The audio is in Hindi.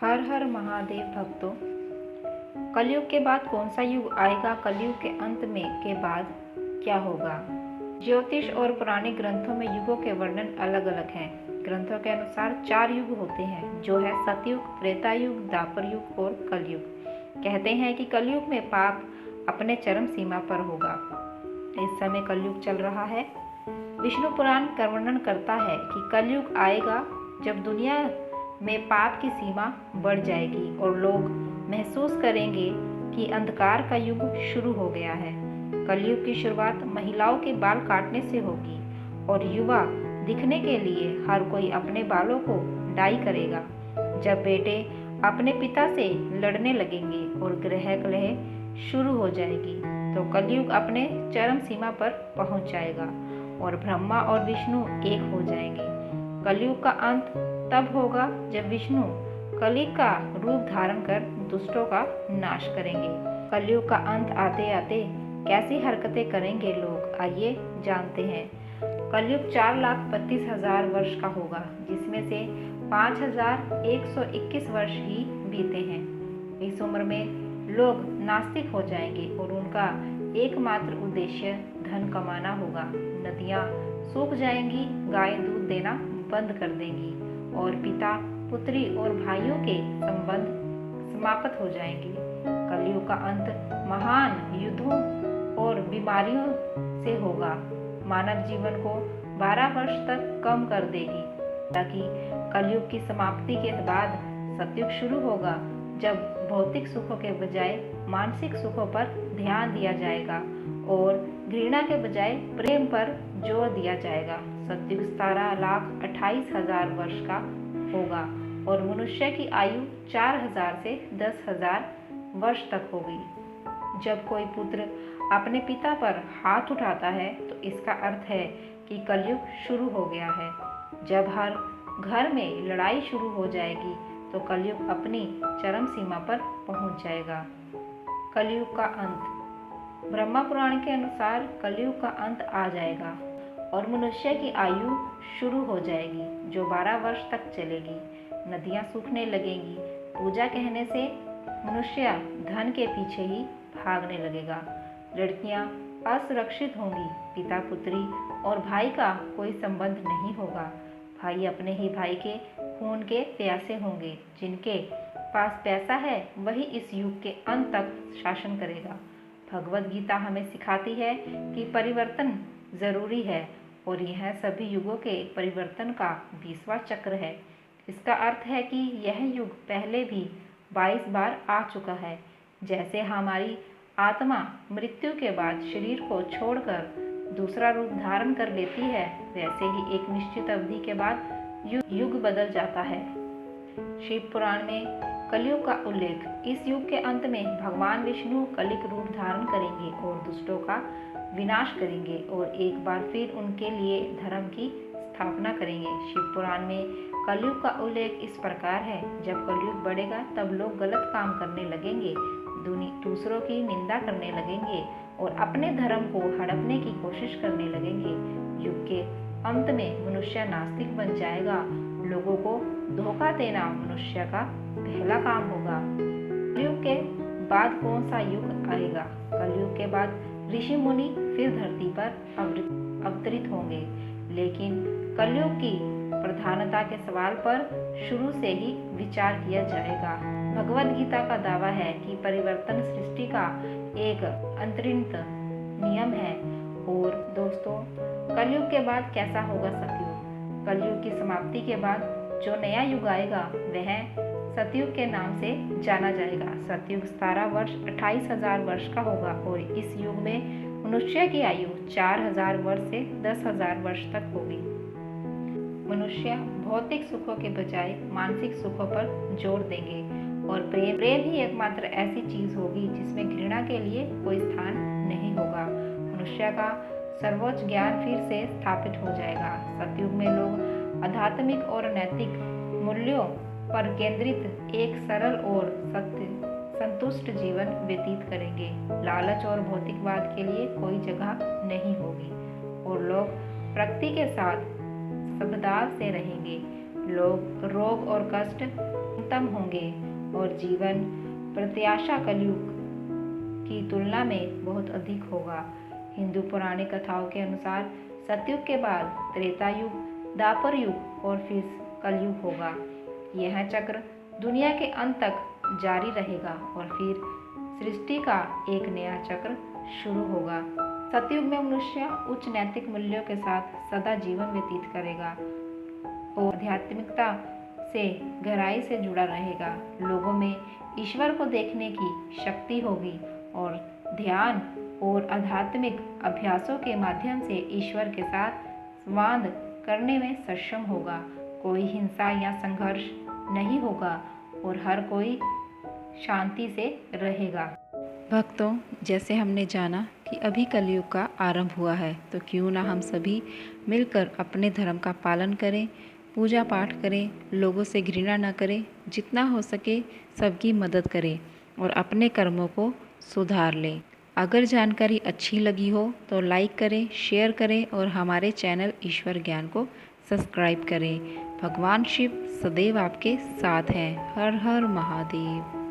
हर हर महादेव भक्तों। कलयुग के बाद कौन सा युग आएगा? कलयुग के अंत में के बाद क्या होगा? ज्योतिष और पुराने ग्रंथों में युगों के वर्णन अलग अलग हैं। ग्रंथों के अनुसार 4 युग होते हैं, जो है सतयुग, त्रेता युग, द्वापर युग और कलयुग। कहते हैं कि कलयुग में पाप अपने चरम सीमा पर होगा। इस समय कलयुग चल रहा है। विष्णु पुराण का वर्णन करता है कि कलयुग आएगा जब दुनिया में पाप की सीमा बढ़ जाएगी और लोग महसूस करेंगे कि अंधकार का युग शुरू हो गया है। कलयुग की शुरुआत महिलाओं के बाल काटने से होगी और युवा दिखने के लिए हर कोई अपने बालों को डाई करेगा। जब बेटे अपने पिता से लड़ने लगेंगे और गृह कलह शुरू हो जाएगी, तो कलयुग अपने चरम सीमा पर पहुंच जाएगा और ब्रह्मा और विष्णु एक हो जाएंगे। कलयुग का अंत तब होगा जब विष्णु कली का रूप धारण कर दुष्टों का नाश करेंगे। कलयुग का अंत आते आते कैसी हरकतें करेंगे लोग, आइए जानते हैं। कलयुग 4,32,000 वर्ष का होगा, जिसमें से 5,121 वर्ष ही बीते हैं। इस उम्र में लोग नास्तिक हो जाएंगे और उनका एकमात्र उद्देश्य धन कमाना होगा। नदियां सूख जाएंगी, गाय दूध देना बंद कर देंगी और पिता पुत्री और भाइयों के संबंध समाप्त हो जाएंगे। कलयुग का अंत महान युद्धों और बीमारियों से होगा। मानव जीवन को 12 वर्ष तक कम कर देगी, ताकि कलयुग की समाप्ति के बाद सतयुग शुरू होगा, जब भौतिक सुखों के बजाय मानसिक सुखों पर ध्यान दिया जाएगा और घृणा के बजाय प्रेम पर जोर दिया जाएगा। सतयुग 17,28,000 वर्ष का होगा और मनुष्य की आयु 4,000 से 10,000 वर्ष तक होगी। जब कोई पुत्र अपने पिता पर हाथ उठाता है, तो इसका अर्थ है कि कलयुग शुरू हो गया है। जब हर घर में लड़ाई शुरू हो जाएगी, तो कलयुग अपनी चरम सीमा पर पहुंच जाएगा। कलयुग का अंत। ब्रह्मा पुराण के अनुसार कलयुग का अंत आ जाएगा और मनुष्य की आयु शुरू हो जाएगी, जो 12 वर्ष तक चलेगी। नदियां सूखने लगेंगी। पूजा कहने से मनुष्य धन के पीछे ही भागने लगेगा। लड़कियां असुरक्षित होंगी। पिता पुत्री और भाई का कोई संबंध नहीं होगा। भाई अपने ही भाई के खून के प्यासे होंगे। जिनके पास पैसा है, वही इस युग के अंत तक शासन करेगा। भगवद गीता हमें सिखाती है कि परिवर्तन जरूरी है और यह सभी युगों के परिवर्तन का 20वां चक्र है। इसका अर्थ है कि यह युग पहले भी 22 बार आ चुका है। जैसे हमारी आत्मा मृत्यु के बाद शरीर को छोड़कर दूसरा रूप धारण कर लेती है, वैसे ही एक निश्चित अवधि के बाद युग बदल जाता है। शिव पुराण में कलयुग का उल्लेख। इस युग के अंत में भगवान विष्णु कलिक रूप धारण करेंगे और दुष्टों का विनाश करेंगे और एक बार फिर उनके लिए धर्म की स्थापना करेंगे। शिव पुराण में कलयुग का उल्लेख इस प्रकार है: जब कलयुग बढ़ेगा, तब लोग गलत काम करने लगेंगे, दूसरों की निंदा करने लगेंगे और अपने धर्म को हड़पने की कोशिश करने लगेंगे। युग के अंत में मनुष्य नास्तिक बन जाएगा। लोगों को धोखा देना मनुष्य का पहला काम होगा। कलयुग के बाद कौन सा युग आएगा? कलयुग के बाद ऋषि मुनि फिर धरती पर अवतरित होंगे, लेकिन कलयुग की प्रधानता के सवाल पर शुरू से ही विचार किया जाएगा। भगवद गीता का दावा है कि परिवर्तन सृष्टि का एक अंतरिम नियम है। और दोस्तों, कलयुग के बाद कैसा होगा सतयुग? कलयुग की समाप्ति के बाद जो नया युग आएगा, वह सतयुग के नाम से जाना जाएगा। सतयुग 17 वर्ष 28,000 वर्ष का होगा और इस युग में मनुष्य की आयु 4,000 वर्ष से 10,000 वर्ष तक होगी। मनुष्य भौतिक सुखों के बजाय मानसिक सुखों पर जोर देंगे और प्रेम ही एकमात्र ऐसी चीज होगी जिसमें घृणा के लिए कोई स्थान नहीं होगा। मनुष्य का सर्वोच्च ज्ञान फिर से स्थापित हो जाएगा। सतयुग में लोग आध्यात्मिक और नैतिक मूल्यों पर केंद्रित एक सरल और संतुष्ट जीवन व्यतीत करेंगे। लालच और भौतिकवाद के लिए कोई जगह नहीं होगी और लोग प्रकृति के साथ समझदार से रहेंगे। लोग रोग और कष्ट उत्तम होंगे और जीवन प्रत्याशा कलयुग की तुलना में बहुत अधिक होगा। हिंदू पौराणिक कथाओं के अनुसार सतयुग के बाद त्रेता युग, द्वापर युग और फिर कलयुग होगा। यह चक्र दुनिया के अंत तक जारी रहेगा और फिर सृष्टि का एक नया चक्र शुरू होगा। सतयुग में मनुष्य उच्च नैतिक मूल्यों के साथ सदा जीवन व्यतीत करेगा और आध्यात्मिकता से गहराई से जुड़ा रहेगा। लोगों में ईश्वर को देखने की शक्ति होगी और ध्यान और आध्यात्मिक अभ्यासों के माध्यम से ईश्वर के साथ संवाद करने में सक्षम होगा। कोई हिंसा या संघर्ष नहीं होगा और हर कोई शांति से रहेगा। भक्तों, जैसे हमने जाना कि अभी कलयुग का आरंभ हुआ है, तो क्यों ना हम सभी मिलकर अपने धर्म का पालन करें, पूजा पाठ करें, लोगों से घृणा न करें, जितना हो सके सबकी मदद करें और अपने कर्मों को सुधार लें। अगर जानकारी अच्छी लगी हो तो लाइक करें, शेयर करें और हमारे चैनल ईश्वर ज्ञान को सब्सक्राइब करें। भगवान शिव सदैव आपके साथ हैं। हर हर महादेव।